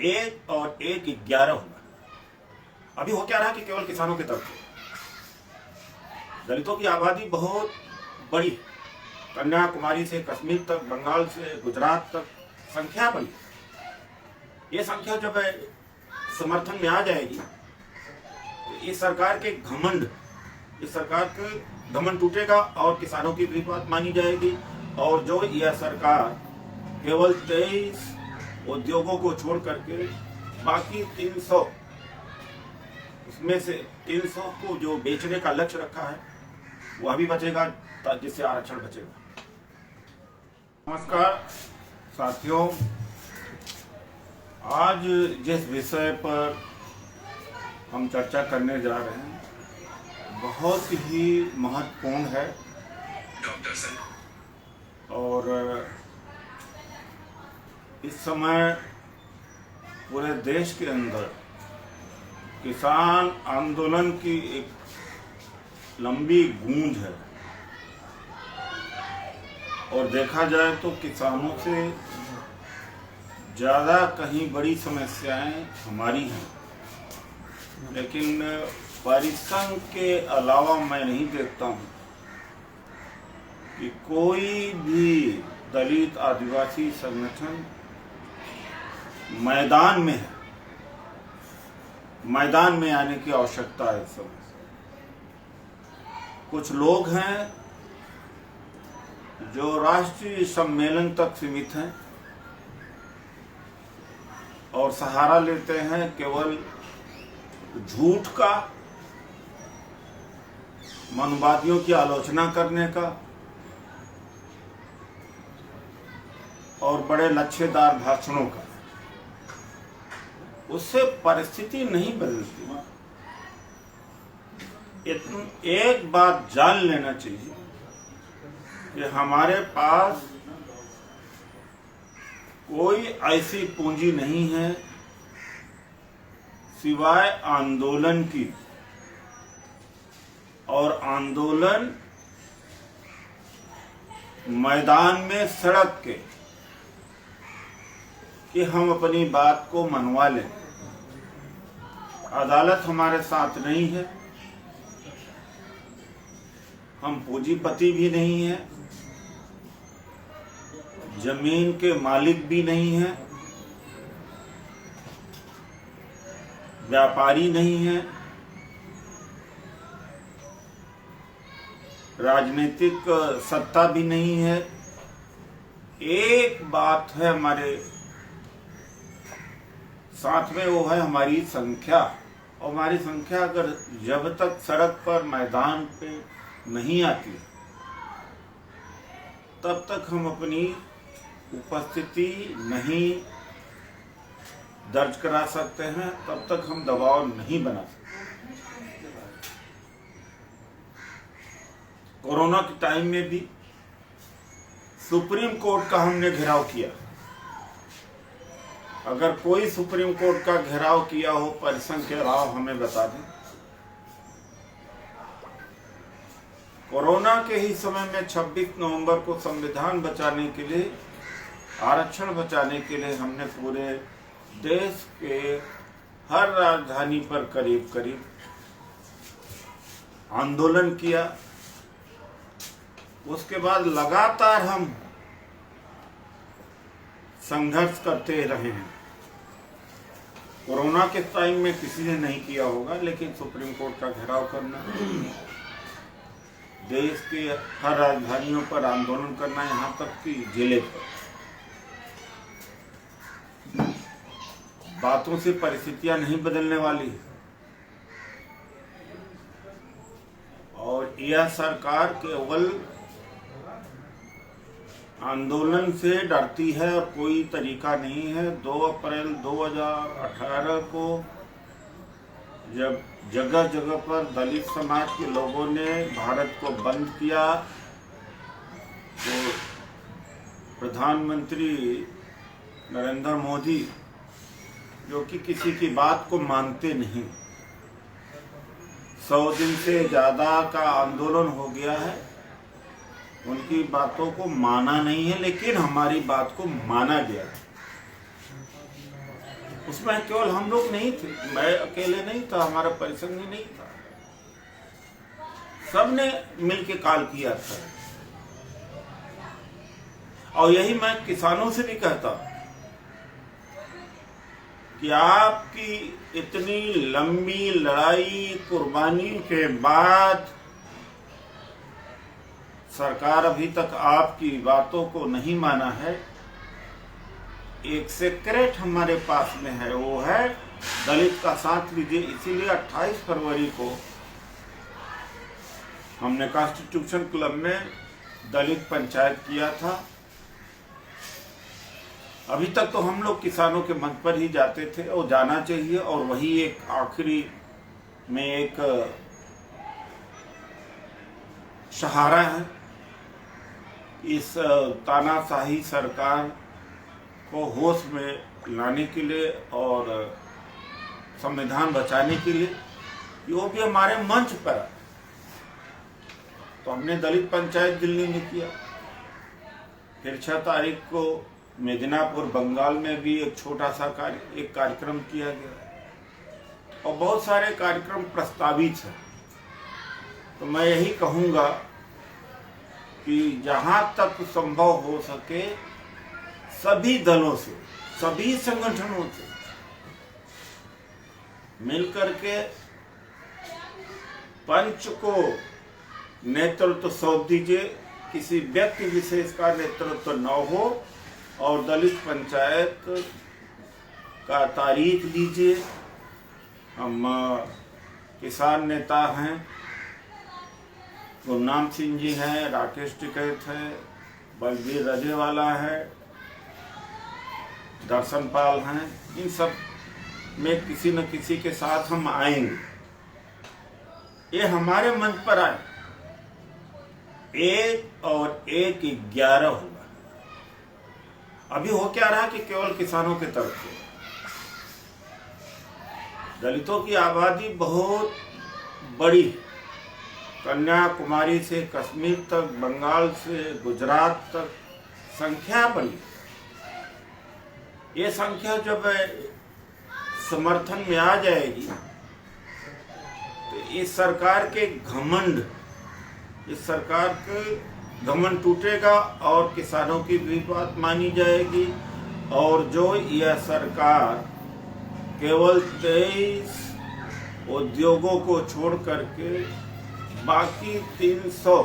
1 और 1 11 हुआ। अभी हो क्या रहा कि केवल किसानों के तरफ दलितों की आबादी बहुत बड़ी, कन्याकुमारी से कश्मीर तक, बंगाल से गुजरात तक संख्या बड़ी। ये संख्या जब समर्थन में आ जाएगी तो इस सरकार के घमंड, इस सरकार के घमंड टूटेगा और किसानों की भी बात मानी जाएगी। और जो यह सरकार केवल 23 उद्योगों को छोड़ करके बाकी 300, उसमें से 300 को जो बेचने का लक्ष्य रखा है वो अभी बचेगा, जिससे आरक्षण बचेगा। नमस्कार साथियों, आज जिस विषय पर हम चर्चा करने जा रहे हैं बहुत ही महत्वपूर्ण है और इस समय पूरे देश के अंदर किसान आंदोलन की एक लंबी गूंज है और देखा जाए तो किसानों से ज़्यादा कहीं बड़ी समस्याएं हमारी हैं, लेकिन परिसंघ के अलावा मैं नहीं देखता हूं कि कोई भी दलित आदिवासी संगठन मैदान में है। मैदान में आने की आवश्यकता है। इस समय कुछ लोग हैं जो राष्ट्रीय सम्मेलन तक सीमित हैं और सहारा लेते हैं केवल झूठ का, मनुवादियों की आलोचना करने का और बड़े लच्छेदार भाषणों का। उससे परिस्थिति नहीं बदलती। एक बात जान लेना चाहिए कि हमारे पास कोई ऐसी पूंजी नहीं है सिवाय आंदोलन की, और आंदोलन मैदान में, सड़क के, कि हम अपनी बात को मनवा लें। अदालत हमारे साथ नहीं है, हम पूंजीपति भी नहीं है, जमीन के मालिक भी नहीं है, व्यापारी नहीं है, राजनीतिक सत्ता भी नहीं है। एक बात है हमारे साथ में, वो है हमारी संख्या। और हमारी संख्या अगर जब तक सड़क पर, मैदान पे नहीं आती तब तक हम अपनी उपस्थिति नहीं दर्ज करा सकते हैं, तब तक हम दबाव नहीं बना सकते। कोरोना के टाइम में भी सुप्रीम कोर्ट का हमने घेराव किया। अगर कोई सुप्रीम कोर्ट का घेराव किया हो परिसंघ के अलावा हमें बता दें। कोरोना के ही समय में 26 नवंबर को संविधान बचाने के लिए, आरक्षण बचाने के लिए हमने पूरे देश के हर राजधानी पर करीब करीब आंदोलन किया। उसके बाद लगातार हम संघर्ष करते रहे हैं। कोरोना के टाइम में किसी ने नहीं किया होगा, लेकिन सुप्रीम कोर्ट का घेराव करना, देश के हर राजधानियों पर आंदोलन करना, यहाँ तक कि जिले पर। बातों से परिस्थितियां नहीं बदलने वाली और यह सरकार केवल आंदोलन से डरती है और कोई तरीका नहीं है। 2 अप्रैल 2018 को जब जगह जगह पर दलित समाज के लोगों ने भारत को बंद किया तो प्रधानमंत्री नरेंद्र मोदी, जो कि किसी की बात को मानते नहीं, 100 दिन से ज़्यादा का आंदोलन हो गया है, उनकी बातों को माना नहीं है, लेकिन हमारी बात को माना गया है। उसमें केवल हम लोग नहीं थे, मैं अकेले नहीं था, हमारा परिसंघ नहीं था, सबने मिलके काल किया था। और यही मैं किसानों से भी कहता कि आपकी इतनी लंबी लड़ाई कुर्बानी के बाद सरकार अभी तक आपकी बातों को नहीं माना है। एक सीक्रेट हमारे पास में है, वो है दलित का साथ लीजिए। इसीलिए 28 फरवरी को हमने कॉन्स्टिट्यूशन क्लब में दलित पंचायत किया था। अभी तक तो हम लोग किसानों के मंच पर ही जाते थे और जाना चाहिए, और वही एक आखिरी में एक सहारा है इस तानाशाही सरकार को होश में लाने के लिए और संविधान बचाने के लिए। वो भी हमारे मंच पर है। तो हमने दलित पंचायत दिल्ली में किया, फिर 6 तारीख को मेदिनीपुर बंगाल में भी एक छोटा सा कार्यक्रम किया गया, और बहुत सारे कार्यक्रम प्रस्तावित हैं। तो मैं यही कहूँगा कि जहाँ तक संभव हो सके सभी दलों से, सभी संगठनों से मिलकर के पंच को नेतृत्व सौंप दीजिए। किसी व्यक्ति विशेष का नेतृत्व न हो, और दलित पंचायत का तारीख लीजिए। हम किसान नेता हैं, गुरनाम सिंह जी हैं, राकेश टिकैत है, बलबीर रजेवाला है, दर्शन पाल हैं। इन सब में किसी न किसी के साथ हम आएंगे। ये हमारे मंच पर आए, 1 और 1 11 होगा। अभी हो क्या रहा कि केवल किसानों के तरफ से दलितों की आबादी बहुत बड़ी, कन्याकुमारी से कश्मीर तक, बंगाल से गुजरात तक संख्या बड़ी। ये संख्या जब समर्थन में आ जाएगी तो इस सरकार के घमंड, इस सरकार के घमंड टूटेगा और किसानों की भी बात मानी जाएगी। और जो यह सरकार केवल 23 उद्योगों को छोड़ करके बाकी 300,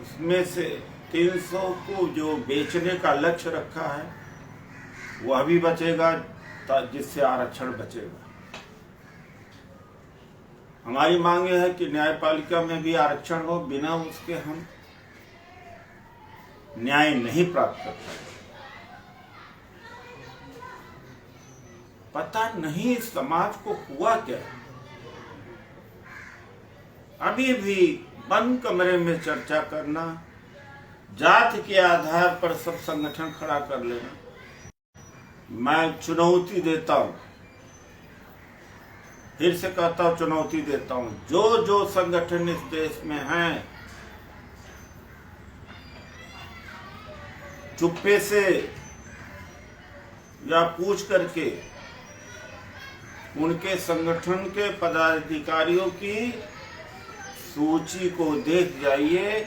उसमें से 300 को जो बेचने का लक्ष्य रखा है वह भी बचेगा, जिससे आरक्षण बचेगा। हमारी मांग है कि न्यायपालिका में भी आरक्षण हो, बिना उसके हम न्याय नहीं प्राप्त कर पाए। पता नहीं समाज को हुआ क्या, अभी भी बंद कमरे में चर्चा करना, जाति के आधार पर सब संगठन खड़ा कर लेना। मैं चुनौती देता हूं, फिर से कहता हूं, चुनौती देता हूं, जो जो संगठन इस देश में हैं, चुप्पे से या पूछ करके उनके संगठन के पदाधिकारियों की सूची को देख जाइए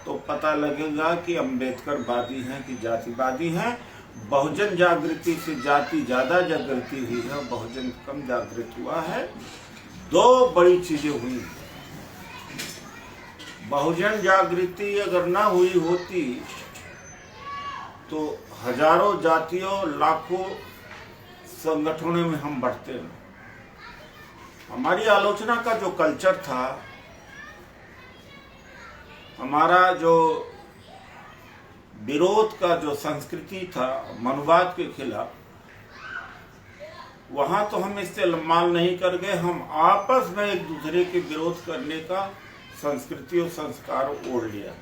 तो पता लगेगा कि अम्बेडकरवादी हैं कि जातिवादी हैं। बहुजन जागृति से जाति ज्यादा जागृति हुई है, बहुजन कम जागृत हुआ है। 2 बड़ी चीजें हुई। बहुजन जागृति अगर ना हुई होती तो हजारों जातियों, लाखों संगठनों में हम बढ़ते हैं। हमारी आलोचना का जो कल्चर था, हमारा जो विरोध का जो संस्कृति था मनुवाद के खिलाफ, वहां तो हम इससे माल नहीं कर गए। हम आपस में एक दूसरे के विरोध करने का संस्कृति और संस्कार ओढ़ लिया।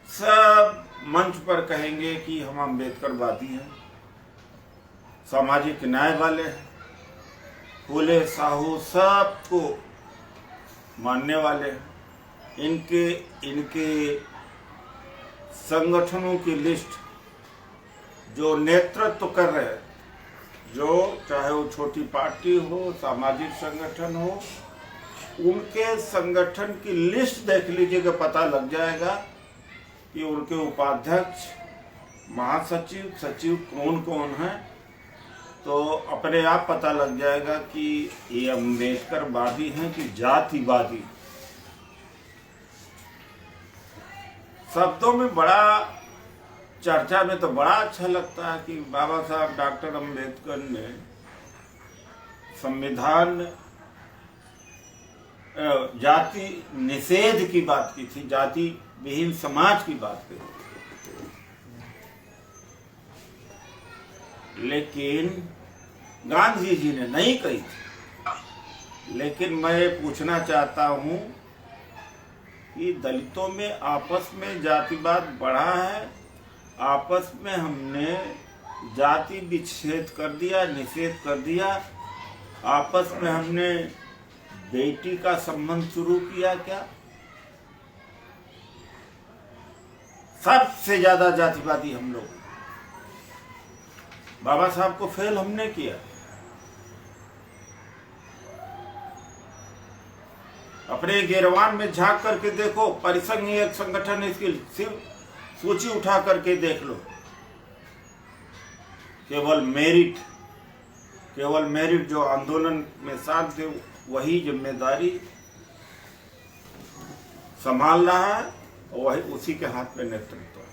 सब मंच पर कहेंगे कि हम अम्बेडकरवादी हैं, सामाजिक न्याय वाले हैं, फूले साहू सबको मानने वाले हैं। इनके संगठनों की लिस्ट जो नेतृत्व कर रहे हैं, जो चाहे वो छोटी पार्टी हो, सामाजिक संगठन हो, उनके संगठन की लिस्ट देख लीजिएगा, पता लग जाएगा कि उनके उपाध्यक्ष, महासचिव, सचिव कौन कौन है। तो अपने आप पता लग जाएगा कि ये अम्बेडकरवादी हैं कि जातिवादी। शब्दों में बड़ा, चर्चा में तो बड़ा अच्छा लगता है कि बाबा साहब डॉक्टर अम्बेडकर ने संविधान जाति निषेध की बात की थी, जाति विहीन समाज की बात की थी। लेकिन गांधी जी ने नहीं कही थी। लेकिन मैं पूछना चाहता हूं कि दलितों में आपस में जातिवाद बढ़ा है, आपस में हमने जाति विच्छेद कर दिया, निषेध कर दिया, आपस में हमने बेटी का संबंध शुरू किया क्या? सबसे ज्यादा जातिवादी हम लोग। बाबा साहब को फेल हमने किया। अपने गिरवान में झांक करके देखो, परिसंघ ही एक संगठन है, इसकी सिर्फ सूची उठा करके देख लो। केवल मेरिट जो आंदोलन में साथ थे वही जिम्मेदारी संभाल रहा है और वही उसी के हाथ में नेतृत्व है।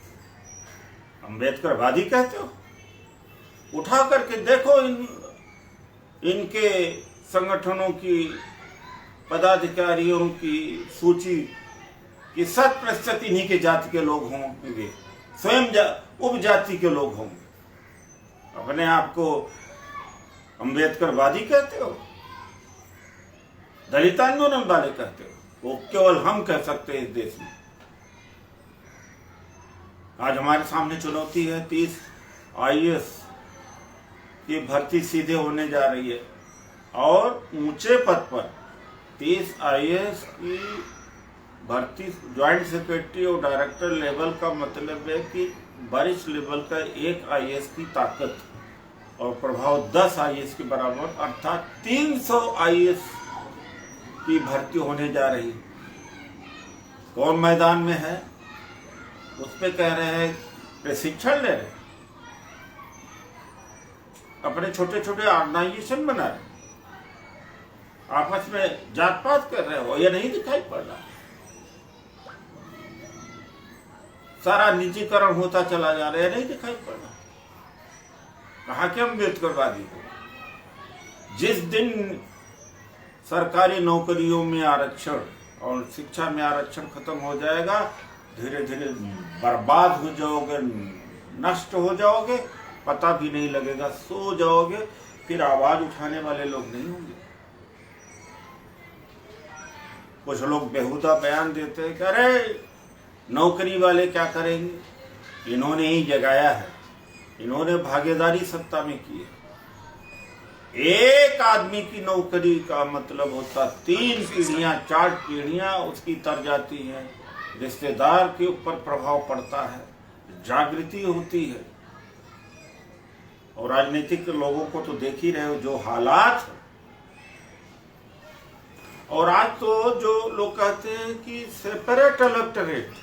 अम्बेडकरवादी कहते हो? उठा करके देखो इनके संगठनों की, पदाधिकारियों की सूची कि 100% इन्हीं के जाति के लोग होंगे, स्वयं उपजाति के लोग होंगे। अपने आप को अम्बेडकरवादी कहते हो? दलित आंदोलन वाले कहते हो? वो केवल हम कह सकते हैं इस देश में। आज हमारे सामने चुनौती है, 30 IAS की भर्ती सीधे होने जा रही है और ऊंचे पद पर 30 IAS की भर्ती ज्वाइंट सेक्रेटरी और डायरेक्टर लेवल का मतलब है कि वरिष्ठ लेवल का एक IAS की ताकत और प्रभाव 10 IAS के बराबर, अर्थात 300 IAS की भर्ती होने जा रही। कौन मैदान में है? उस पे कह रहे हैं प्रशिक्षण ले रहे, अपने छोटे छोटे ऑर्गेनाइजेशन बना रहे, आपस में जात पात कर रहे हो, यह नहीं दिखाई पड़ रहा। सारा निजीकरण होता चला जा रहा है, नहीं दिखाई पड़ रहा। कहा कि अम्बेडकरवादी को जिस दिन सरकारी नौकरियों में आरक्षण और शिक्षा में आरक्षण खत्म हो जाएगा, धीरे धीरे बर्बाद हो जाओगे, नष्ट हो जाओगे, पता भी नहीं लगेगा, सो जाओगे, फिर आवाज उठाने वाले लोग नहीं होंगे। कुछ लोग बेहुदा बयान देते हैं कि अरे नौकरी वाले क्या करेंगे, इन्होंने ही जगाया है, इन्होंने भागीदारी सत्ता में की है। एक आदमी की नौकरी का मतलब होता 3 पीढ़ियां, 4 पीढ़ियां उसकी तर जाती हैं, रिश्तेदार के ऊपर प्रभाव पड़ता है, जागृति होती है। और राजनीतिक लोगों को तो देख ही रहे हो जो हालात। और आज तो जो लोग कहते हैं कि सेपरेट इलेक्टोरेट,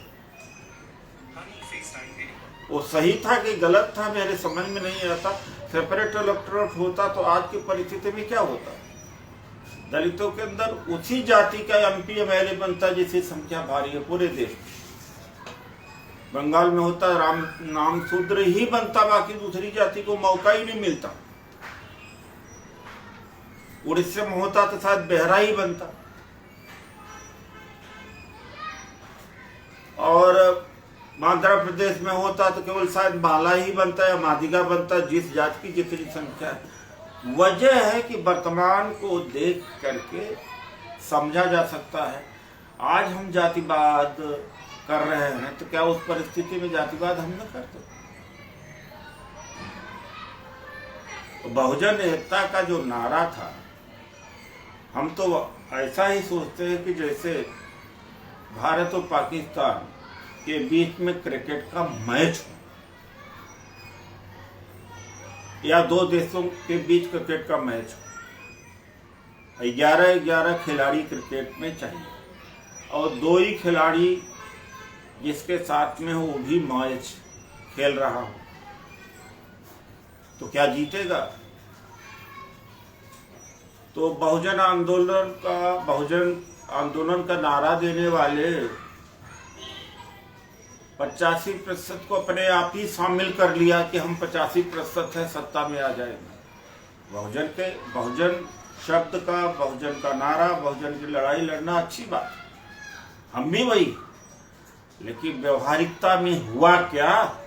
वो सही था कि गलत था, मेरे समझ में नहीं आता। सेपरेट इलेक्टोरेट होता तो आज की परिस्थिति में क्या होता? दलितों के अंदर उसी जाति का MP MLA बनता जिसकी संख्या भारी है पूरे देश में। बंगाल में होता नाम शूद्र ही बनता, बाकी दूसरी जाति को मौका ही नहीं मिलता। उड़ीसा में होता तो शायद बेहरा ही बनता। और आंध्र प्रदेश में होता तो केवल शायद माला ही बनता या मादिगा बनता, जिस जाति की जितनी संख्या है। वजह है कि वर्तमान को देख करके समझा जा सकता है। आज हम जातिवाद कर रहे हैं तो क्या उस परिस्थिति में जातिवाद हम न करते? तो बहुजन एकता का जो नारा था, हम तो ऐसा ही सोचते हैं कि जैसे भारत और पाकिस्तान के बीच में क्रिकेट का मैच हो। या दो देशों के बीच क्रिकेट का मैच हो, 11-11 खिलाड़ी क्रिकेट में चाहिए और 2 ही खिलाड़ी जिसके साथ में हो वो भी मैच खेल रहा हो, तो क्या जीतेगा? तो बहुजन आंदोलन का नारा देने वाले 85% को अपने आप ही शामिल कर लिया कि हम 85% है, सत्ता में आ जाएंगे। बहुजन शब्द का, बहुजन का नारा, बहुजन की लड़ाई लड़ना अच्छी बात, हम भी वही, लेकिन व्यवहारिकता में हुआ क्या?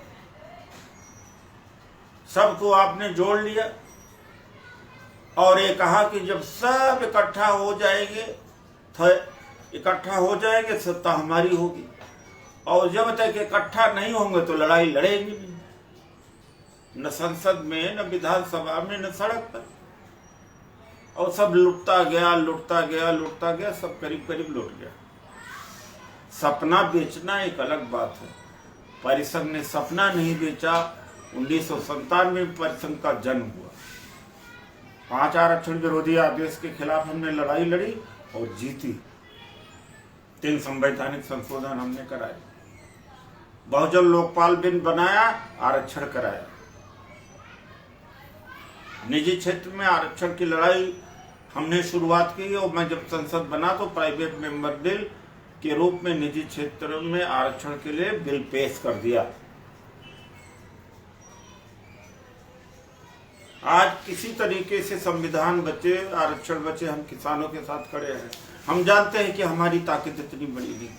सबको आपने जोड़ लिया और ये कहा कि जब सब इकट्ठा हो जाएंगे सत्ता हमारी होगी, और जब तक इकट्ठा नहीं होंगे तो लड़ाई लड़ेंगे नहीं, न संसद में, न विधानसभा में, न सड़क पर। और सब लुटता गया, सब करीब करीब लुट गया। सपना बेचना एक अलग बात है, परिसंघ ने सपना नहीं बेचा। 1997 में परिसंघ का जन्म हुआ। 5 आरक्षण विरोधी आदेश के खिलाफ हमने लड़ाई लड़ी और जीती। 3 संवैधानिक संशोधन हमने कराए, बहुजन लोकपाल बिल बनाया, आरक्षण कराया। निजी क्षेत्र में आरक्षण की लड़ाई हमने शुरुआत की और मैं जब संसद बना तो प्राइवेट मेंबर बिल के रूप में निजी क्षेत्र में आरक्षण के लिए बिल पेश कर दिया। आज किसी तरीके से संविधान बचे, आरक्षण बचे, हम किसानों के साथ खड़े हैं। हम जानते हैं कि हमारी ताकत इतनी बड़ी नहीं,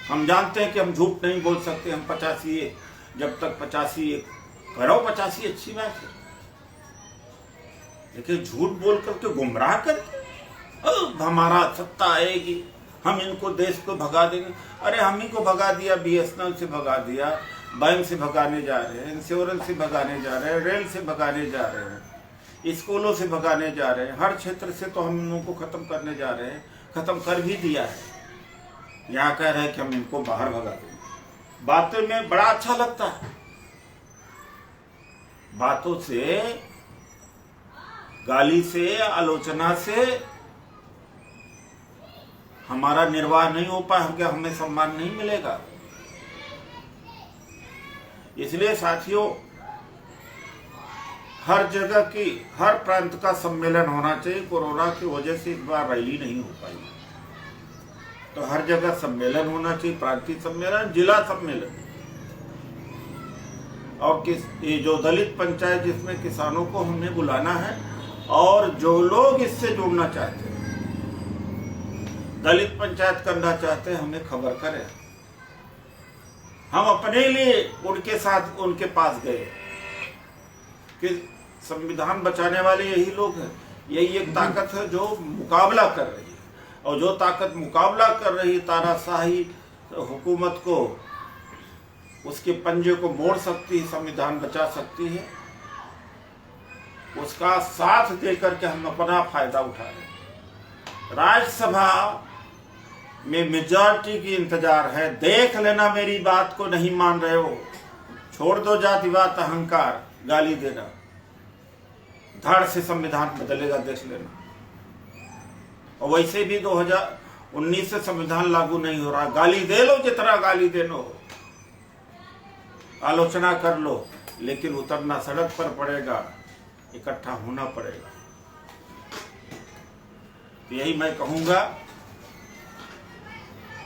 हम जानते हैं कि हम झूठ नहीं बोल सकते। हम 85 जब तक 85 करो, 85 अच्छी बात है, लेकिन झूठ बोल करके गुमराह करके हमारा सत्ता आएगी, हम इनको देश को भगा देंगे। अरे हम ही को भगा दिया, BSNL से भगा दिया, बैंक से भगाने जा रहे हैं, इंश्योरेंस से भगाने जा रहे हैं, रेल से भगाने जा रहे हैं, स्कूलों से भगाने जा रहे हैं, हर क्षेत्र से तो हम इनको खत्म करने जा रहे हैं, खत्म कर भी दिया है। यहाँ कह रहे हैं कि हम इनको बाहर भगा देंगे। बातों में बड़ा अच्छा लगता है, बातों से, गाली से, आलोचना से हमारा निर्वाह नहीं हो पाएगा, हमें सम्मान नहीं मिलेगा। इसलिए साथियों, हर जगह की, हर प्रांत का सम्मेलन होना चाहिए। कोरोना की वजह से इस बार रैली नहीं हो पाई, तो हर जगह सम्मेलन होना चाहिए, प्रांतीय सम्मेलन, जिला सम्मेलन। और ये जो दलित पंचायत जिसमें किसानों को हमने बुलाना है, और जो लोग इससे जुड़ना चाहते हैं, दलित पंचायत करना चाहते हैं, हमें खबर करें। हम अपने लिए उनके साथ, उनके पास गए कि संविधान बचाने वाले यही लोग हैं, यही एक ताकत है जो मुकाबला कर रही है, और जो ताकत मुकाबला कर रही है तानाशाही हुकूमत को, उसके पंजे को मोड़ सकती है, संविधान बचा सकती है, उसका साथ देकर के हम अपना फायदा उठा रहे हैं। राज्यसभा में मेजॉरिटी की इंतजार है। देख लेना, मेरी बात को नहीं मान रहे हो, छोड़ दो जातिवाद, अहंकार, गाली देना, धड़ से संविधान बदलेगा, देख लेना। और वैसे भी 2019 से संविधान लागू नहीं हो रहा, गाली दे लो जितना गाली देना हो, आलोचना कर लो, लेकिन उतरना सड़क पर पड़ेगा, इकट्ठा होना पड़ेगा। तो यही मैं कहूंगा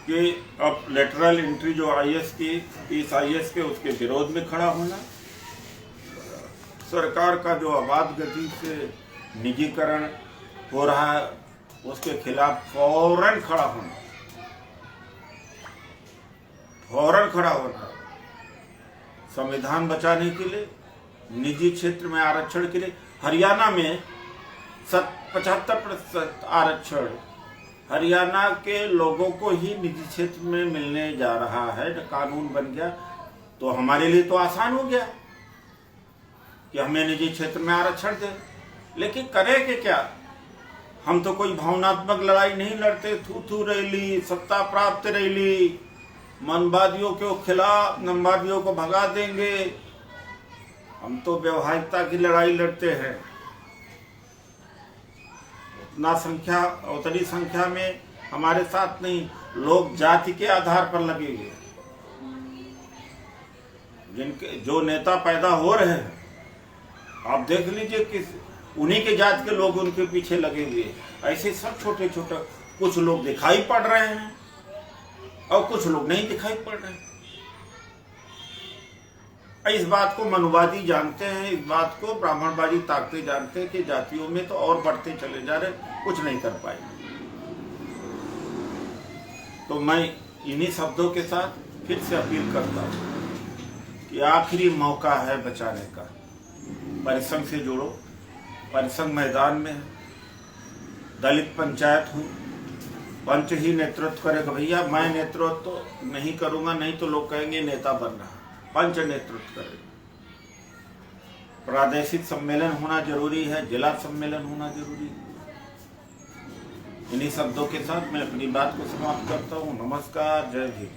कि अब लेटरल एंट्री जो IAS की, इस IAS के, उसके विरोध में खड़ा होना, सरकार का जो अबाध गति से निजीकरण हो रहा है उसके खिलाफ फौरन खड़ा होना, फौरन खड़ा होना, संविधान बचाने के लिए, निजी क्षेत्र में आरक्षण के लिए। हरियाणा में 75% आरक्षण हरियाणा के लोगों को ही निजी क्षेत्र में मिलने जा रहा है, कानून बन गया, तो हमारे लिए तो आसान हो गया कि हमें निजी क्षेत्र में आरक्षण दे। लेकिन करें कि क्या? हम तो कोई भावनात्मक लड़ाई नहीं लड़ते, थू थू रैली, सत्ता प्राप्त रैली, मनवादियों के खिलाफ मनवादियों को भगा देंगे, हम तो व्यवहारिकता की लड़ाई लड़ते हैं। उतनी संख्या में हमारे साथ नहीं, लोग जाति के आधार पर लगे हुए हैं। जिनके जो नेता पैदा हो रहे हैं, आप देख लीजिए कि उन्हीं के जात के लोग उनके पीछे लगे हुए हैं। ऐसे सब छोटे छोटे कुछ लोग दिखाई पड़ रहे हैं और कुछ लोग नहीं दिखाई पड़ रहे हैं। इस बात को मनुवादी जानते हैं, इस बात को ब्राह्मणवादी ताकते जानते हैं कि जातियों में तो और बढ़ते चले जा रहे, कुछ नहीं कर पाए। तो मैं इन्हीं शब्दों के साथ फिर से अपील करता हूँ कि आखिरी मौका है बचाने का। परिसंघ से जुड़ो, परिसंघ मैदान में है, दलित पंचायत हो, पंच ही नेतृत्व करेगा। भैया मैं नेतृत्व तो नहीं करूंगा, नहीं तो लोग कहेंगे नेता बनना, पंच नेतृत्व करेगा। प्रादेशिक सम्मेलन होना जरूरी है, जिला सम्मेलन होना जरूरी है। इन्हीं शब्दों के साथ मैं अपनी बात को समाप्त करता हूँ। नमस्कार, जय हिंद।